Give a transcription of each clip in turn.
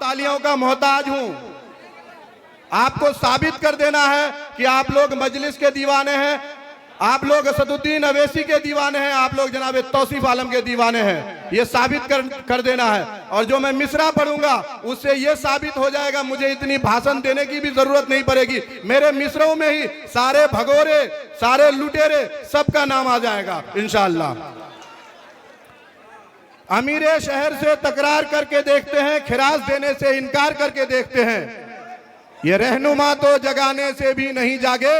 तालियों का मोहताज हूं। आपको साबित कर देना है कि आप लोग मजलिस के दीवाने हैं, आप लोग असदुद्दीन अवैसी के दीवाने हैं, आप लोग जनाब तौसीफ आलम के दीवाने हैं। ये साबित कर देना है। और जो मैं मिसरा पढ़ूंगा उससे ये साबित हो जाएगा, मुझे इतनी भाषण देने की भी जरूरत नहीं पड़ेगी। मेरे मिसरों में ही सारे भगोरे, सारे लुटेरे, सबका नाम आ जाएगा इंशाअल्लाह। अमीरे शहर से तकरार करके देखते हैं, खिराज देने से इनकार करके देखते हैं। ये रहनुमा तो जगाने से भी नहीं जागे,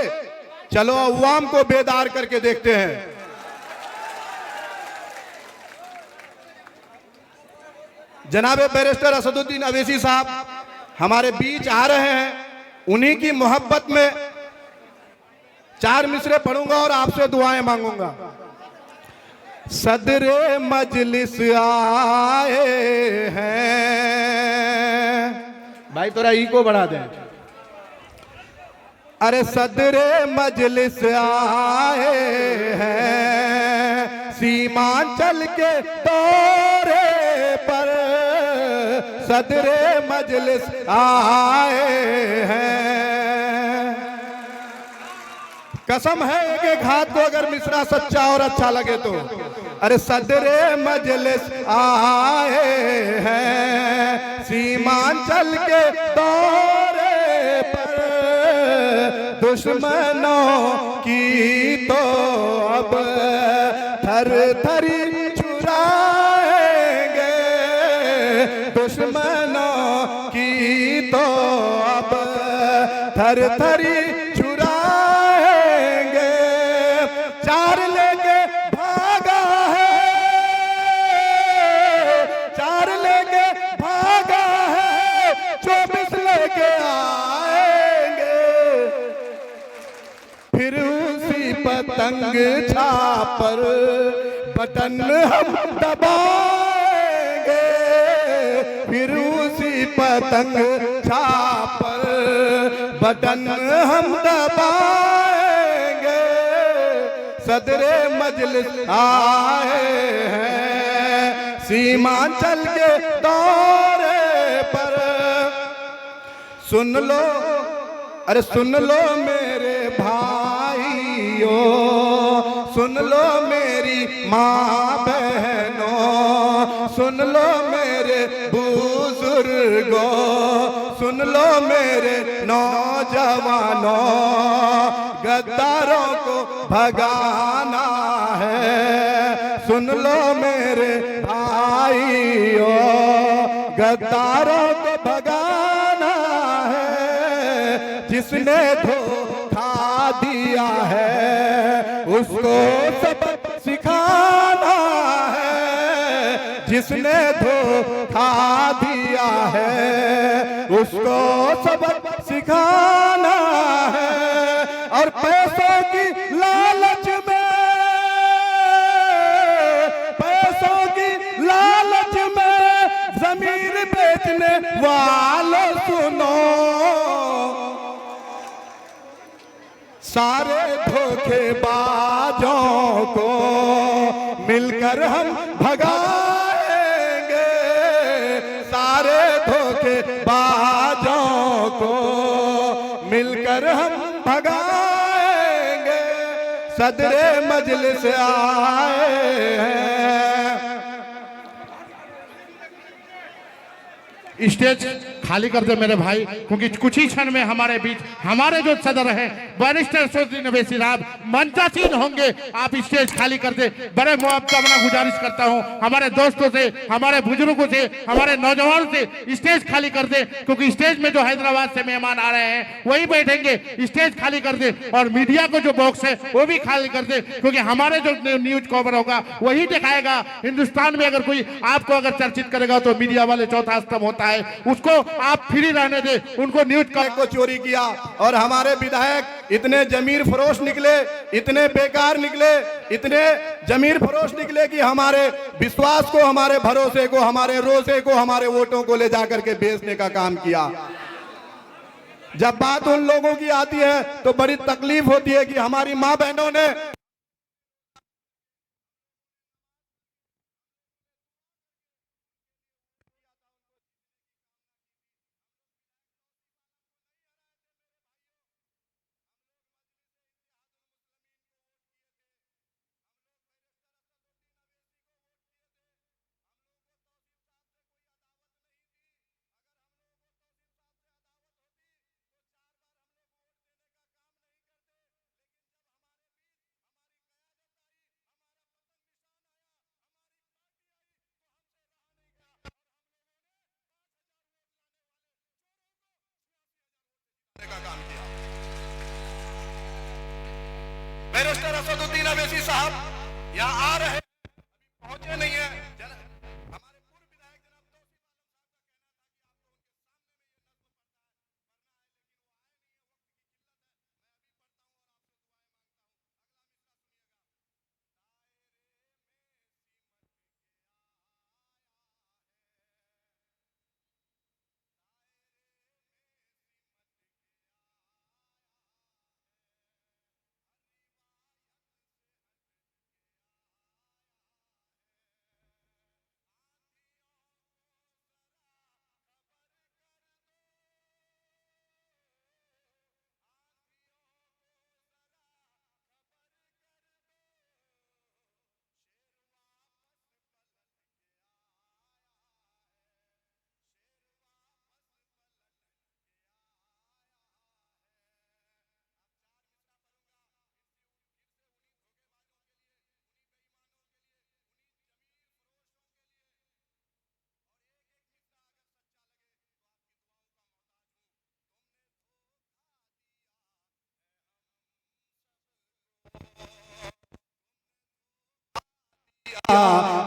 चलो अवाम को बेदार करके देखते हैं। जनाब बैरिस्टर असदुद्दीन अवैसी साहब हमारे बीच आ रहे हैं। उन्हीं की मोहब्बत में 4 मिसरे पढ़ूंगा और आपसे दुआएं मांगूंगा। सदरे मजलिस आए हैं, भाई थोड़ा इको बढ़ा दें। अरे सदरे मजलिस आए हैं, सीमांचल के दौरे पर सदरे मजलिस आए हैं। कसम है कि घात को अगर मिसरा सच्चा और अच्छा लगे तो। अरे सदरे मजलिस आए हैं, सीमांचल के दौरे पर दुश्मनों की तो अब थर थरी चुराएंगे, दुश्मनों की तो अब थर थरी चुराएंगे। 4 लेके भागा है, 4 लेके भागा है, 24 लेके आएंगे। फिर उसी पतंग छापर बटन हम दबाएंगे, फिर उसी पतंग छापर बटन हम दबाएंगे। सदरे मजलिस आए हैं, सीमांचल के दौरे पर। सुन लो, अरे सुन लो मेरे भाइयों, सुन लो मेरी माँ बहनों, सुन लो मेरे बुजुर्गों, सुन लो मेरे नौजवानों, गद्दारों को भगाना है। सुन लो मेरे भाइयों, गद्दारों को भगाना है। जिसने धोखा दिया है उसको सबक सिखाना है, जिसने धोखा दिया है उसको सबक सिखाना है। और पैसों की लालच में, पैसों की लालच में जमीन बेचने वालों सुनो, सारे धोखेबाजों को मिलकर हम भगाएंगे, सारे धोखेबाजों को मिलकर हम भगाएंगे। सदरे मजलिस आए हैं। स्टेज खाली कर दे मेरे भाई, क्योंकि कुछ ही क्षण में हमारे बीच हमारे जो सदर हैं बैरिस्टर असदुद्दीन अवैसी साहब मंचासीन होंगे। आप स्टेज खाली कर दे। बड़े मुआवजा गुजारिश करता हूं हमारे दोस्तों से, हमारे बुजुर्गों से, हमारे नौजवानों से, स्टेज खाली कर दे, क्योंकि स्टेज में जो हैदराबाद से मेहमान आ रहे हैं वही बैठेंगे। स्टेज खाली कर दे और मीडिया को जो बॉक्स है वो भी खाली कर दे, क्योंकि हमारे जो न्यूज कवर होगा वही दिखाएगा। हिंदुस्तान में अगर कोई आपको अगर चर्चित करेगा तो मीडिया वाले चौथा स्तंभ होता है, उसको आप फ्री रहने दे, उनको न्यूज को चोरी किया। और हमारे विधायक इतने जमीर फरोश निकले, इतने बेकार निकले, इतने जमीर फरोश निकले कि हमारे विश्वास को, हमारे भरोसे को, हमारे रोसे को, हमारे वोटों को ले जाकर के बेचने का काम किया। जब बात उन लोगों की आती है तो बड़ी तकलीफ होती है कि हमारी माँ बहनों ने का काम किया। बैरिस्टर असदुद्दीन अवैसी साहब यहाँ आ रहे हैं, पहुंचे नहीं है। हमारे पूर्व विधायक जनाब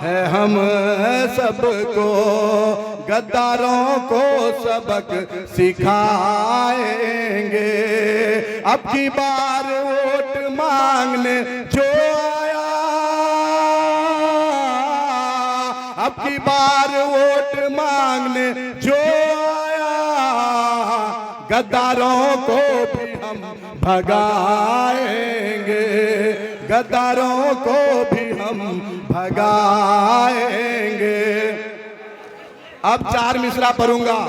है हम सबको गद्दारों को सबक सिखाएंगे। अब की बार वोट मांगने जो आया, अब की बार वोट मांगने जो आया, गद्दारों को भी हम भगाएंगे, गद्दारों को भी हम भगाएंगे। अब चार मिसरा पढ़ूंगा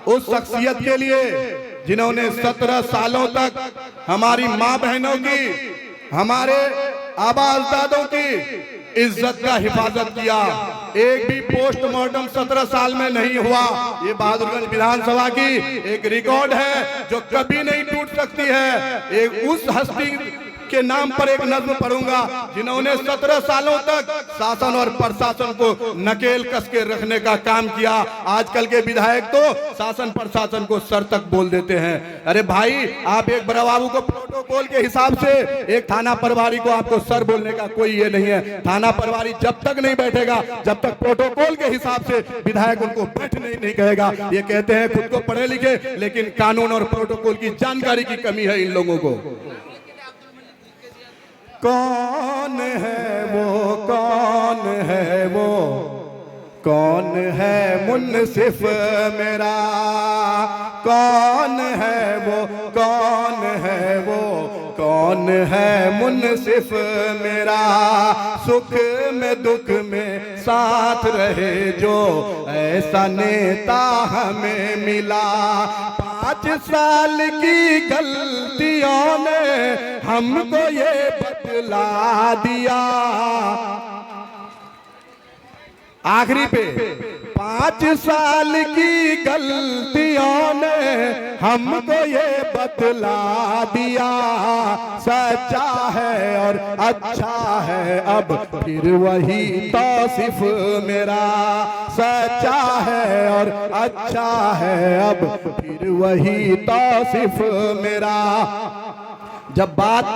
उस शख्सियत के लिए जिन्होंने 17 सालों तक हमारी माँ बहनों की, हमारे आबादादों की इज्जत का हिफाजत किया। एक भी पोस्टमार्टम 17 साल में नहीं हुआ। ये बहादुरगंज विधानसभा की एक रिकॉर्ड है जो कभी नहीं टूट सकती है। एक उस हस्ती के नाम पर एक नज्म पढ़ूंगा जिन्होंने 17 सालों तक शासन और प्रशासन को नकेल कस के रखने का काम किया। आजकल के विधायक तो शासन प्रशासन को सर तक बोल देते हैं। अरे भाई, आप एक बड़ा बाबू को प्रोटोकॉल के हिसाब से, एक थाना प्रभारी को आपको सर बोलने का कोई ये नहीं है। थाना प्रभारी जब तक नहीं बैठेगा, जब तक प्रोटोकॉल के हिसाब से विधायक उनको बैठने नहीं कहेगा। ये कहते हैं खुद को पढ़े लिखे, लेकिन कानून और प्रोटोकॉल की जानकारी की कमी है इन लोगों को। कौन है वो, कौन है वो, कौन है मुनसिफ मेरा, कौन है वो, कौन है वो, कौन है मुनसिफ मेरा, सुख में दुख में साथ रहे जो, ऐसा नेता हमें मिला। 5 साल की गलतियों ने हमको ये बतला दिया। आखिरी पे 5 साल की गलतियों ने हमको ये बतला दिया। सच्चा है और अच्छा है अब फिर वही तौसीफ मेरा, सच्चा है और अच्छा है अब फिर वही तौसीफ मेरा। जब बात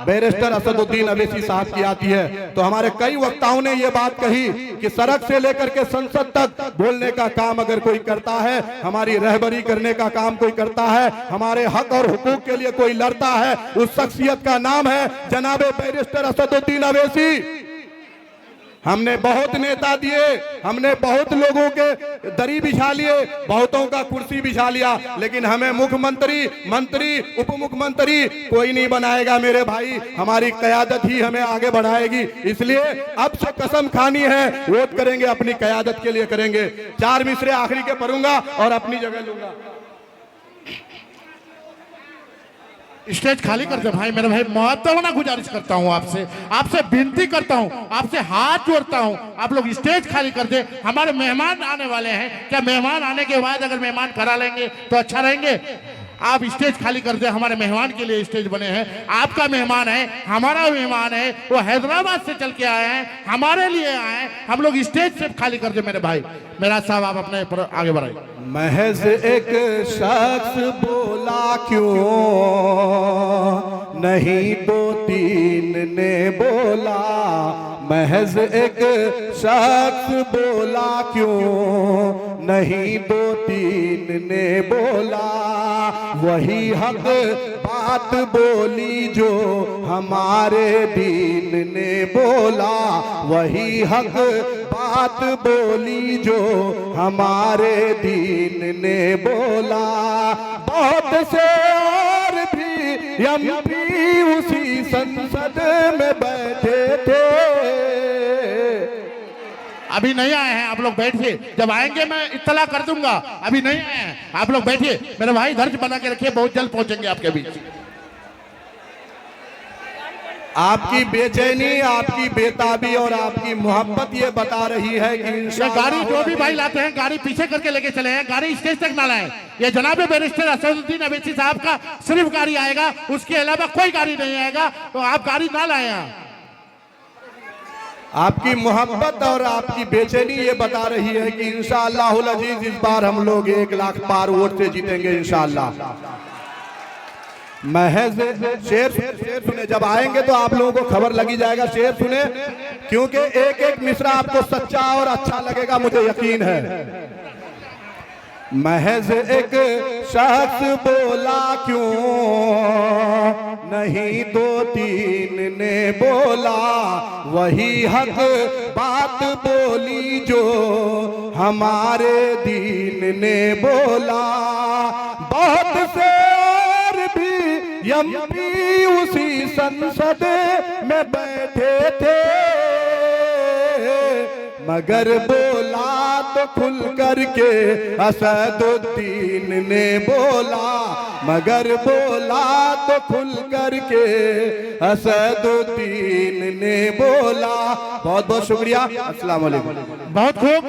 बैरिस्टर असदुद्दीन अवैसी साहब की आती है तो हमारे कई वक्ताओं ने ये बात कही कि सड़क से लेकर के संसद तक बोलने का काम अगर कोई करता है, हमारी रहबरी करने का काम कोई करता है, हमारे हक और हुकूक के लिए कोई लड़ता है, उस शख्सियत का नाम है जनाबे बैरिस्टर असदुद्दीन अवैसी। हमने बहुत नेता दिए, हमने बहुत लोगों के दरी बिछा लिए, बहुतों का कुर्सी बिछा लिया, लेकिन हमें मुख्यमंत्री, मंत्री, उप मुख्यमंत्री कोई नहीं बनाएगा मेरे भाई। हमारी क़यादत ही हमें आगे बढ़ाएगी। इसलिए अब से कसम खानी है, वोट करेंगे अपनी क़यादत के लिए करेंगे। 4 मिसरे आखिरी के पढ़ूंगा और अपनी जगह लूंगा। स्टेज खाली कर दे भाई, मेरे भाई महत्वपूर्ण गुजारिश करता हूं आपसे, आपसे विनती करता हूं, आपसे हाथ जोड़ता हूं, आप लोग स्टेज खाली कर दे। हमारे मेहमान आने वाले हैं, क्या मेहमान आने के बाद अगर मेहमान करा लेंगे तो अच्छा रहेंगे। आप स्टेज खाली कर दे, हमारे मेहमान के लिए स्टेज बने हैं। आपका मेहमान है, हमारा मेहमान है, वो हैदराबाद से चल के आए हैं, हमारे लिए आए हैं। हम लोग स्टेज से खाली कर दे मेरे भाई। मेरा साहब आप अपने आगे बढ़ाइए। महज एक शख्स बोला क्यों नहीं दो तीन ने बोला, महज एक शख्स बोला क्यों नहीं दो तीन ने बोला, वही हक बात बोली जो हमारे दीन ने बोला, वही हक बात बोली जो हमारे दीन ने बोला। बहुत से और भी एमपी उसी संसद में बैठे थे। अभी नहीं आए हैं, आप लोग बैठिए, जब आएंगे मैं इत्तला कर दूंगा। अभी नहीं आए हैं, आप लोग बैठिए मेरे भाई, धैर्य बना के रखिए, बहुत जल्द पहुंचेंगे आपके बीच। आपकी बेचैनी, आपकी बेताबी और आपकी मोहब्बत ये बता रही है कि ये गाड़ी जो भी भाई लाते हैं गाड़ी पीछे करके लेके चले हैं, गाड़ी स्टेज तक ना लाए। ये जनाब बैरिस्टर असदुद्दीन अवैसी साहब का सिर्फ गाड़ी आएगा, उसके अलावा कोई गाड़ी नहीं आएगा, तो आप गाड़ी ना लाए हैं। आपकी मोहब्बत और आपकी बेचैनी ये बता रही है कि इंशाअल्लाहुल अजीज इस बार हम लोग 1 लाख पार वोट से जीतेंगे इंशाअल्लाह। महज शेर सुने, जब आएंगे तो आप लोगों को खबर लगी जाएगा। शेर सुने, क्योंकि एक एक मिसरा आपको सच्चा और अच्छा लगेगा, मुझे यकीन है। महज एक शख्स बोला क्यों नहीं दो तीन ने बोला, वही हक बात बोली जो हमारे दीन ने बोला। बहुत से और भी एमपी उसी संसद में बैठे थे, मगर बोला तो खुल करके असदुद्दीन ने बोला, मगर बोला तो खुल करके असदुद्दीन ने बोला। बहुत बहुत शुक्रिया, अस्सलाम वालेकुम। बहुत खूब।